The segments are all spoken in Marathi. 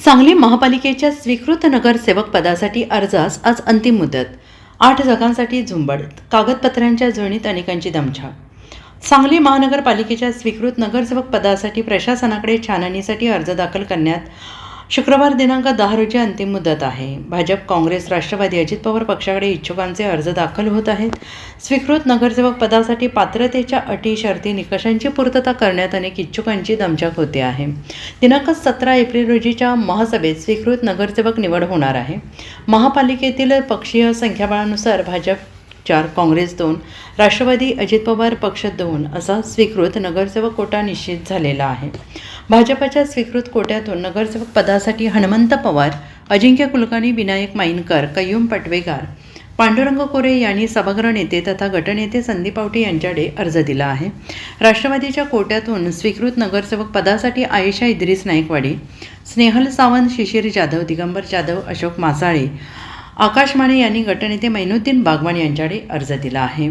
सांगली महापालिकेच्या स्वीकृत नगरसेवक पदासाठी अर्जास आज अंतिम मुदत. 8 जागांसाठी झुंबड, कागदपत्रांच्या जुळणीत अनेकांची दमछाक. सांगली महानगरपालिकेच्या स्वीकृत नगरसेवक पदासाठी प्रशासनाकडे छाननीसाठी अर्ज दाखल करण्यात शुक्रवार दिनांक 10 रोजी अंतिम मुदत आहे. भाजप, काँग्रेस, राष्ट्रवादी, अजित पवार पक्षाकडे इच्छुकांचे अर्ज दाखल होत आहेत. स्वीकृत नगरसेवक पदासाठी पात्रतेच्या अटी, शर्ती, निकषांची पूर्तता करण्यात अनेक इच्छुकांची दमछाक होते आहे. दिनांक 17 एप्रिल रोजीच्या महासभेत स्वीकृत नगरसेवक निवड होणार आहे. महापालिकेतील पक्षीय संख्याबळानुसार भाजप 4, काँग्रेस 2, राष्ट्रवादी, अजित पवार पक्ष 2 असा स्वीकृत नगरसेवक कोटा निश्चित झालेला आहे. भाजपच्या स्वीकृत कोट्यातून नगरसेवक पदासाठी हनुमंत पवार, अजिंक्य कुलकर्णी, विनायक माईनकर, कय्यूम पटवेगार, पांडुरंग कोरे यांनी सभागृह नेते तथा गटनेते संदीप आवटे यांच्याकडे अर्ज दिला आहे. राष्ट्रवादीच्या कोट्यातून स्वीकृत नगरसेवक पदासाठी आयेशा इद्रिस नाईकवाडी, स्नेहल सावंत, शिशिर जाधव, दिगंबर जाधव, अशोक मासाळे, आकाश माने यांनी गटनेते मैनुद्दीन बागवान यांच्याकडे अर्ज दिला आहे.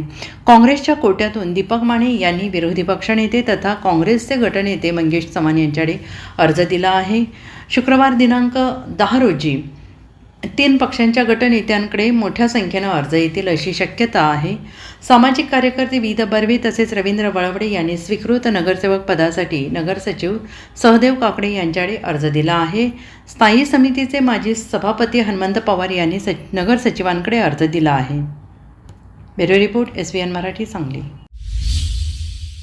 काँग्रेसच्या कोट्यातून दीपक माने यांनी विरोधी पक्षनेते तथा काँग्रेसचे गटनेते मंगेश चव्हाण यांच्याकडे अर्ज दिला आहे. शुक्रवार दिनांक 10 रोजी 3 पक्षांच्या गटनेत्यांकडे मोठ्या संख्येनं अर्ज येतील अशी शक्यता आहे. सामाजिक कार्यकर्ते विद बर्वे तसेच रवींद्र वळवडे यांनी स्वीकृत नगरसेवक पदासाठी नगरसचिव सहदेव काकडे यांच्याकडे अर्ज दिला आहे. स्थायी समितीचे माजी सभापती हनुमंत पवार यांनी नगरसचिवांकडे अर्ज दिला आहे. Bureau report, SBN Marathi, Sangli.